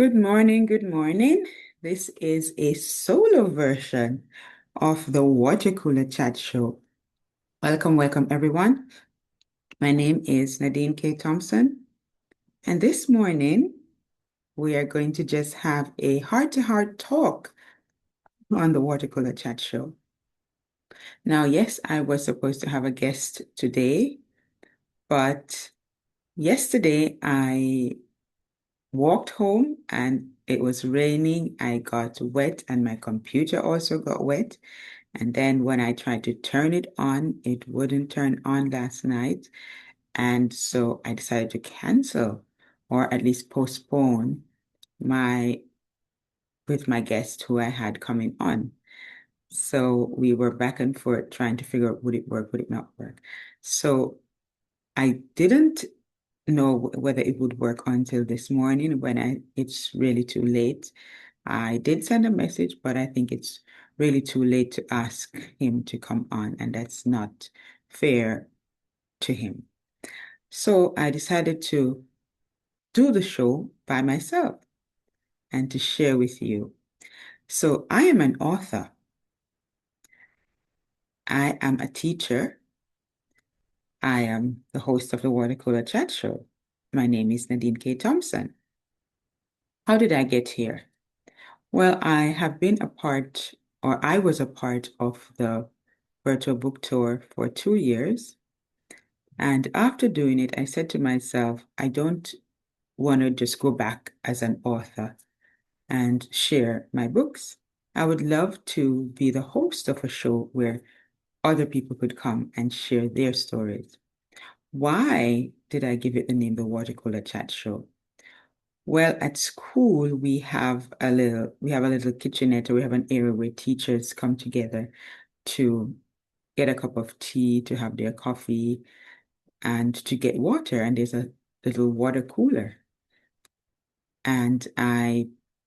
Good morning, good morning. This is a solo version of the Water Cooler Chat Show. Welcome, welcome everyone. My name is Nadine K. Thompson, and this morning we are going to just have a heart-to-heart talk on the Water Cooler Chat Show. Now, yes, I was supposed to have a guest today, but yesterday I walked home and it was raining. I got wet and my computer also got wet. And then when I tried to turn it on, it wouldn't turn on last night. And so I decided to cancel or at least postpone my with my guest who I had coming on. So we were back and forth trying to figure out would it work, would it not work. So I didn't know whether it would work until this morning when it's really too late. I did send a message, but I think it's really too late to ask him to come on, and that's not fair to him. So I decided to do the show by myself and to share with you. So I am an author. I am a teacher. I am the host of the Water Cooler Chat Show. My name is Nadine K. Thompson. How did I get here? Well, I have been a part, or I was a part of the virtual book tour for 2 years. And after doing it, I said to myself, I don't want to just go back as an author and share my books. I would love to be the host of a show where other people could come and share their stories. Why did I give it the name the Water Cooler Chat Show? Well, at school we have a little kitchenette, or we have an area where teachers come together to get a cup of tea, to have their coffee, and to get water. And there's a little water cooler. And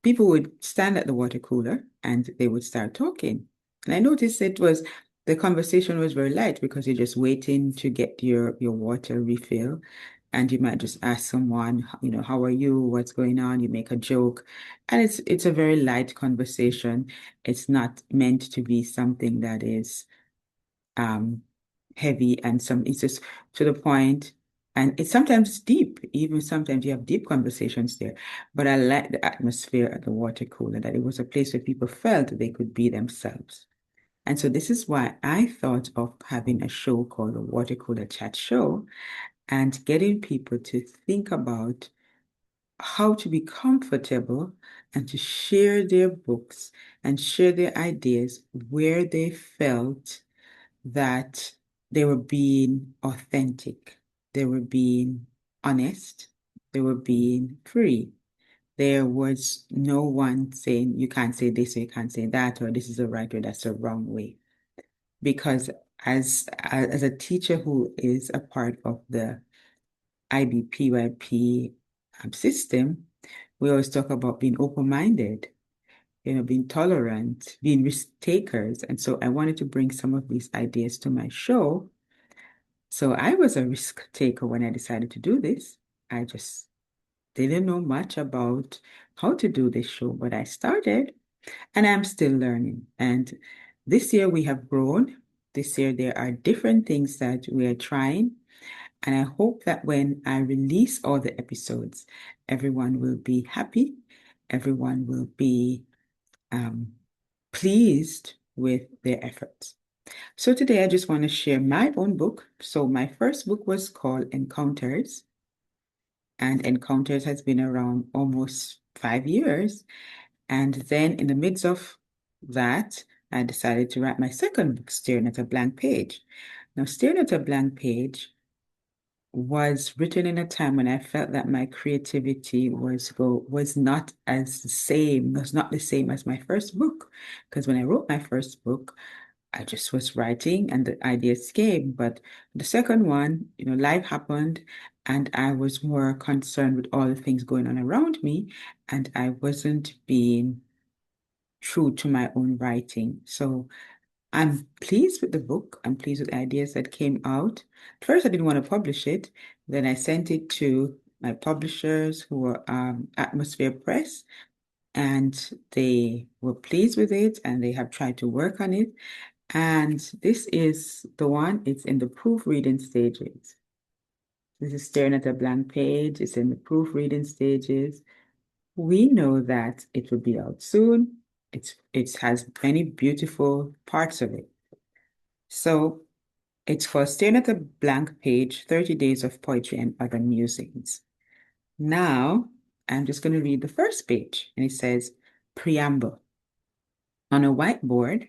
people would stand at the water cooler and they would start talking. And I noticed the conversation was very light because you're just waiting to get your water refill. And you might just ask someone, how are you? What's going on? You make a joke. And it's a very light conversation. It's not meant to be something that is um, heavy, and it's just to the point, and it's sometimes deep. Even sometimes you have deep conversations there. But I like the atmosphere at the water cooler, that it was a place where people felt they could be themselves. And so this is why I thought of having a show called the Water Cooler Chat Show and getting people to think about how to be comfortable and to share their books and share their ideas where they felt that they were being authentic, they were being honest, they were being free. There was no one saying you can't say this or you can't say that, or this is the right way, that's the wrong way. Because as a teacher who is a part of the IBPYP system, we always talk about being open-minded, being tolerant, being risk takers. And so I wanted to bring some of these ideas to my show. So I was a risk taker when I decided to do this. I just didn't know much about how to do this show, but I started and I'm still learning. And this year we have grown. This year there are different things that we are trying. And I hope that when I release all the episodes, everyone will be happy. Everyone will be um, pleased with their efforts. So today I just want to share my own book. So my first book was called Encounters, and Encounters has been around almost 5 years. And then in the midst of that, I decided to write my second book, Staring at a Blank Page. Now, Staring at a Blank Page was written in a time when I felt that my creativity was not was not the same as my first book. Because when I wrote my first book, I just was writing and the ideas came. But the second one, life happened and I was more concerned with all the things going on around me, and I wasn't being true to my own writing. So I'm pleased with the book. I'm pleased with the ideas that came out. At first, I didn't want to publish it. Then I sent it to my publishers who were Atmosphere Press, and they were pleased with it and they have tried to work on it. And this is the one, it's in the proofreading stages. This is staring at a blank page, it's in the proofreading stages. We know that it will be out soon. It has many beautiful parts of it. So it's for staring at a blank page, 30 Days of Poetry and Other Musings. Now, I'm just going to read the first page, and it says, Preamble. On a whiteboard,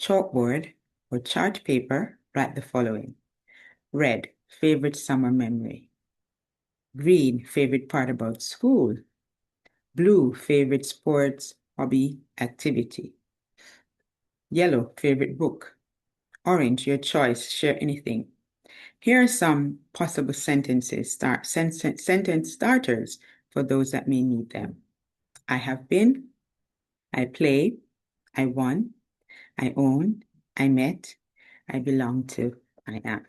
chalkboard, or chart paper, write the following. Red, favorite summer memory. Green, favorite part about school. Blue, favorite sports, hobby, activity. Yellow, favorite book. Orange, your choice, share anything. Here are some possible sentence starters for those that may need them. I have been, I play, I won, I own, I met, I belong to, I am.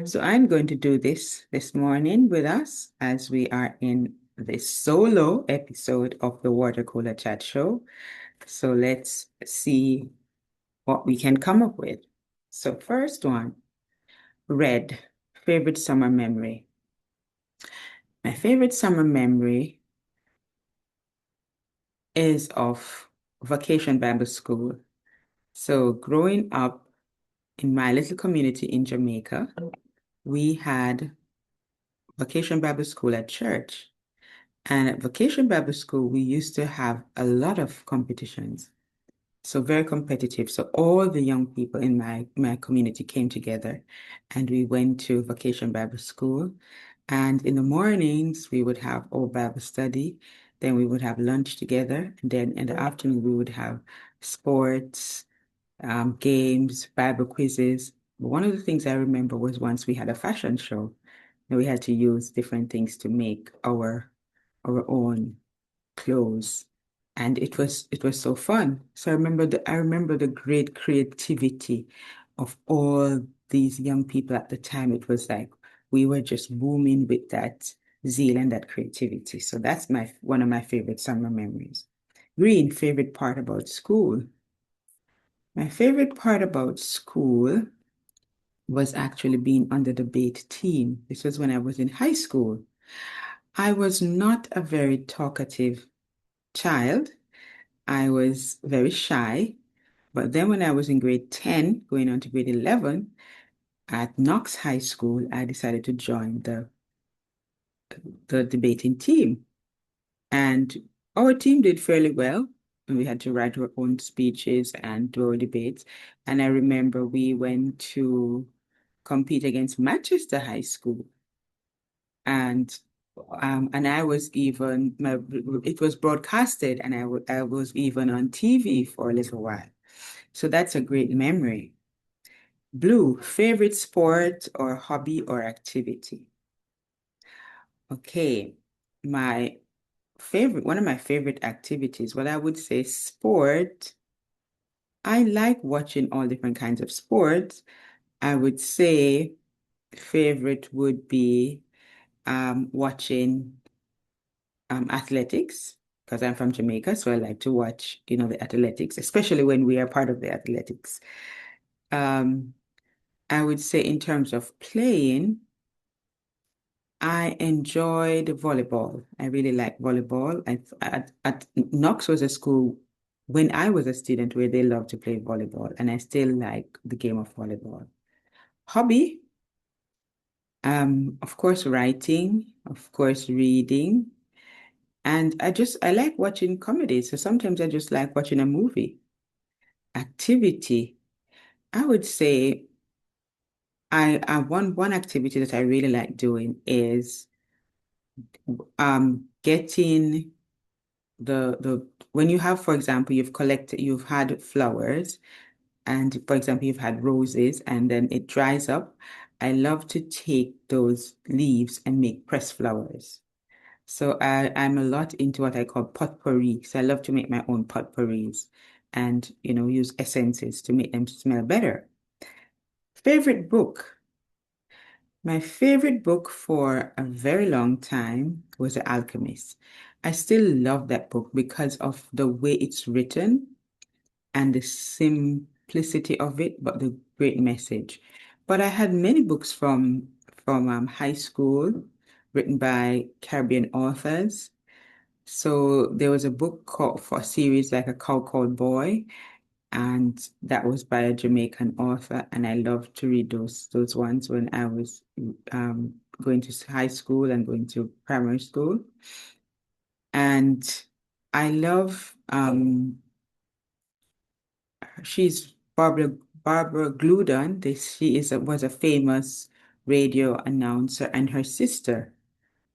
So I'm going to do this morning with us as we are in this solo episode of the Water Cooler Chat Show. So let's see what we can come up with. So first one, red, favorite summer memory. My favorite summer memory is of Vacation Bible School. So growing up in my little community in Jamaica, we had Vacation Bible School at church. And at Vacation Bible School, we used to have a lot of competitions. So very competitive. So all the young people in my community came together and we went to Vacation Bible School. And in the mornings, we would have our Bible study. Then we would have lunch together. And then in the afternoon, we would have sports, games, Bible quizzes. But one of the things I remember was once we had a fashion show and we had to use different things to make our own clothes. And it was so fun. So I remember the great creativity of all these young people at the time. It was like we were just booming with that zeal and that creativity. So that's one of my favorite summer memories. Green, favorite part about school. My favorite part about school was actually being on the debate team. This was when I was in high school. I was not a very talkative child. I was very shy. But then when I was in grade 10, going on to grade 11, at Knox High School, I decided to join the debating team. And our team did fairly well. And we had to write our own speeches and do our debates. And I remember we went to compete against Manchester High School. And I was even it was broadcasted, and I was even on TV for a little while. So that's a great memory. Blue, favorite sport or hobby or activity. Okay, one of my favorite activities, well, I would say sport. I like watching all different kinds of sports. I would say favorite would be watching athletics because I'm from Jamaica, so I like to watch, the athletics, especially when we are part of the athletics. Um, I would say in terms of playing, I enjoyed volleyball. I really like volleyball. At Knox was a school when I was a student where they loved to play volleyball, and I still like the game of volleyball. Hobby, of course, writing, of course, reading. And I like watching comedy. So sometimes I just like watching a movie. Activity. I would say one activity that I really like doing is getting the when you have, for example, you've had flowers, and for example, you've had roses, and then it dries up. I love to take those leaves and make pressed flowers. So I'm a lot into what I call potpourri. So I love to make my own potpourris and, use essences to make them smell better. Favorite book? My favorite book for a very long time was The Alchemist. I still love that book because of the way it's written and the simplicity of it, but the great message. But I had many books from high school written by Caribbean authors. So there was a book called for a series like A Cow Called Boy, and that was by a Jamaican author, and I loved to read those ones when I was going to high school and going to primary school. And I love she's Barbara Gludon. She was a famous radio announcer, and her sister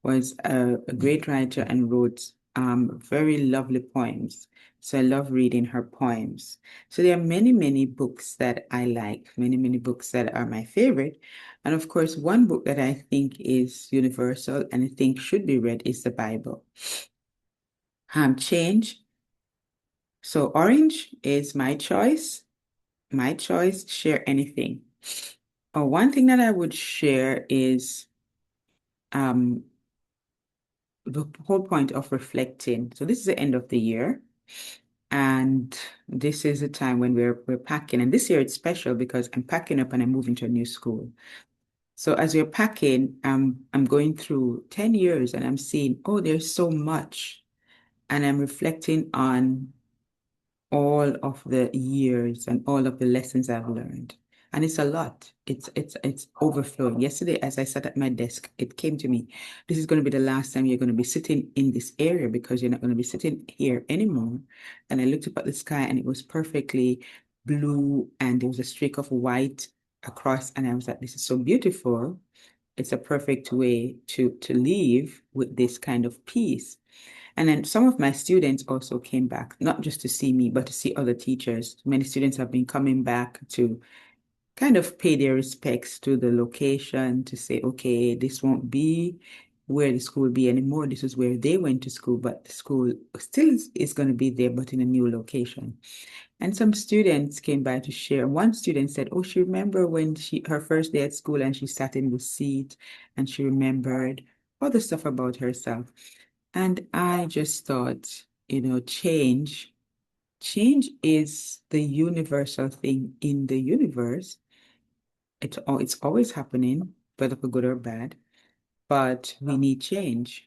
was a great writer and wrote very lovely poems. So I love reading her poems. So there are many, many books that I like, many, many books that are my favorite. And of course, one book that I think is universal and I think should be read is the Bible. Change. So orange is my choice. My choice, share anything. One thing that I would share is um, the whole point of reflecting. So this is the end of the year, and this is a time when we're packing. And this year it's special because I'm packing up and I'm moving to a new school. So as we're packing, I'm going through 10 years and I'm seeing, oh, there's so much. And I'm reflecting on all of the years and all of the lessons I've learned. And it's a lot. It's overflowing. Yesterday, as I sat at my desk, it came to me, this is going to be the last time you're going to be sitting in this area because you're not going to be sitting here anymore. And I looked up at the sky and it was perfectly blue and there was a streak of white across. And I was like, this is so beautiful. It's a perfect way to leave with this kind of peace. And then some of my students also came back, not just to see me, but to see other teachers. Many students have been coming back to kind of pay their respects to the location, to say, okay, this won't be where the school will be anymore. This is where they went to school, but the school still is going to be there, but in a new location. And some students came by to share. One student said, oh, she remember when her first day at school and she sat in the seat and she remembered other stuff about herself. And I just thought, change is the universal thing in the universe. It's always happening, whether for good or bad, but we need change.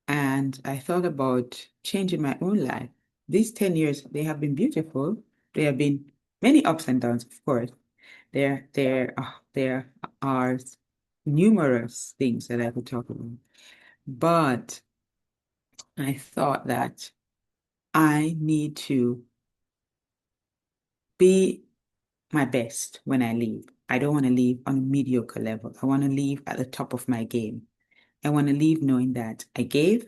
And I thought about changing my own life. These 10 years, they have been beautiful. There have been many ups and downs, of course. There are numerous things that I could talk about. But I thought that I need to be my best when I leave. I don't want to leave on a mediocre level. I want to leave at the top of my game. I want to leave knowing that I gave,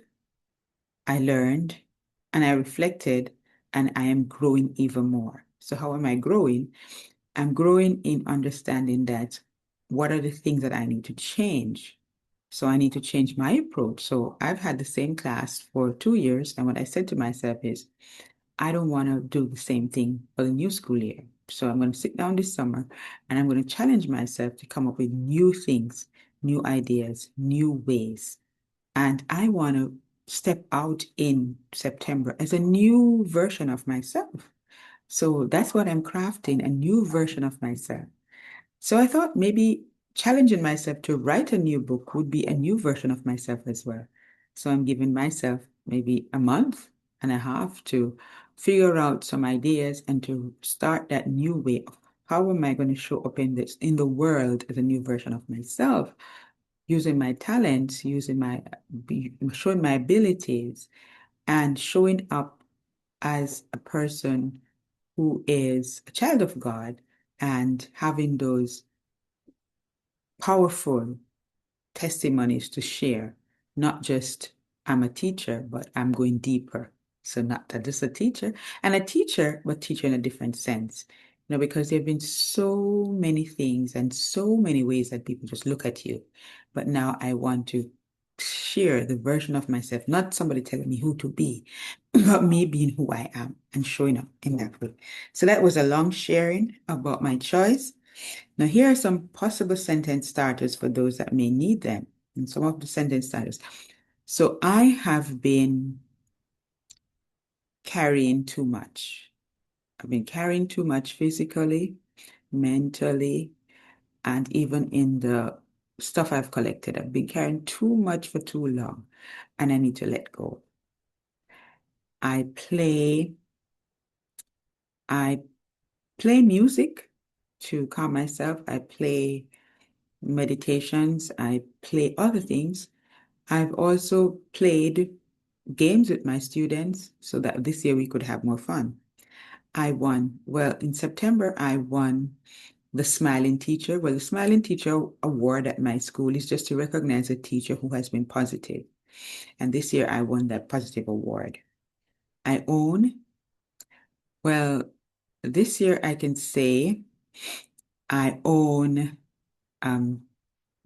I learned, and I reflected, and I am growing even more. So, how am I growing? I'm growing in understanding that what are the things that I need to change? So, I need to change my approach. So, I've had the same class for 2 years, and what I said to myself is, I don't want to do the same thing for the new school year. So I'm going to sit down this summer and I'm going to challenge myself to come up with new things, new ideas, new ways. And I want to step out in September as a new version of myself. So that's what I'm crafting, a new version of myself. So I thought maybe challenging myself to write a new book would be a new version of myself as well. So I'm giving myself maybe a month and a half to figure out some ideas and to start that new way of how am I going to show up in the world as a new version of myself, using my talents, showing my abilities and showing up as a person who is a child of God and having those powerful testimonies to share, not just I'm a teacher, but I'm going deeper. So not that just a teacher and a teacher, but teacher in a different sense. Because there have been so many things and so many ways that people just look at you. But now I want to share the version of myself, not somebody telling me who to be, but me being who I am and showing up in that way. So that was a long sharing about my choice. Now, here are some possible sentence starters for those that may need them, and some of the sentence starters. So, I have been carrying too much. I've been carrying too much physically, mentally, and even in the stuff I've collected. I've been carrying too much for too long, and I need to let go. I play, I play music to calm myself. I play meditations. I play other things. I've also played games with my students so that this year we could have more fun. I won. Well, in September, I won the Smiling Teacher. Well, the Smiling Teacher Award at my school is just to recognize a teacher who has been positive. And this year I won that positive award. I own, well, this year I can say I own um,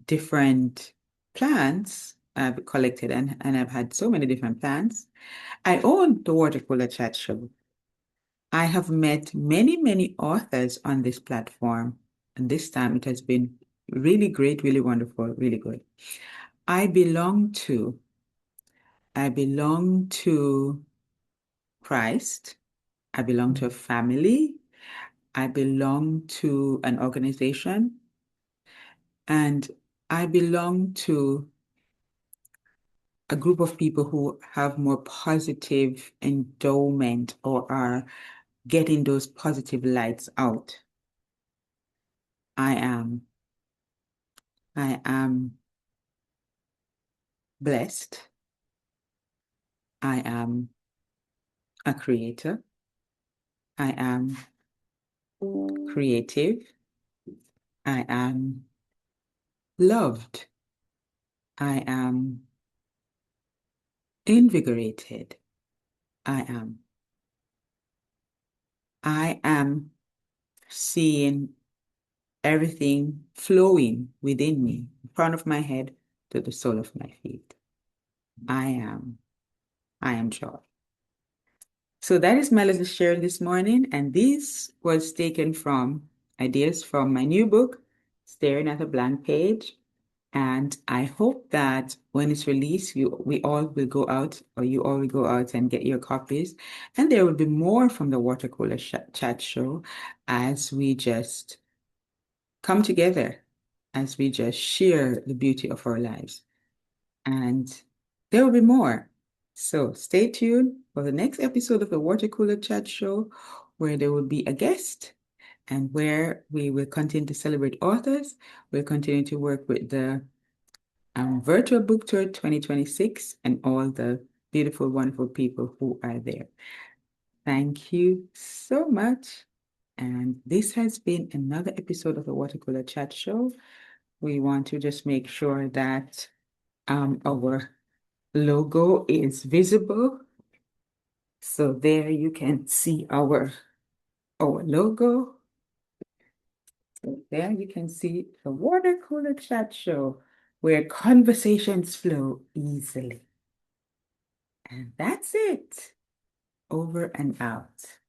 different plants I've collected, and I've had so many different plants. I own the Water Cooler Chat Show. I have met many, many authors on this platform, and this time it has been really great, really wonderful, really good. I belong to, I belong to Christ. I belong to a family. I belong to an organization, and I belong to a group of people who have more positive endowment or are getting those positive lights out. I am, I am blessed. I am a creator. I am creative. I am loved. I am invigorated. I am. I am seeing everything flowing within me, the crown of my head to the sole of my feet. I am. I am joy. So that is my little share this morning, and this was taken from ideas from my new book, Staring at a Blank Page. And I hope that when it's released, we all will go out, or you all will go out and get your copies. And there will be more from the Water Cooler Chat Show as we just come together, as we just share the beauty of our lives. And there will be more. So stay tuned for the next episode of the Water Cooler Chat Show, where there will be a guest and where we will continue to celebrate authors. We'll continue to work with the Virtual Book Tour 2026 and all the beautiful, wonderful people who are there. Thank you so much. And this has been another episode of the Water Cooler Chat Show. We want to just make sure that our logo is visible. So there you can see our logo. So there you can see the Water Cooler Chat Show where conversations flow easily. And that's it. Over and out.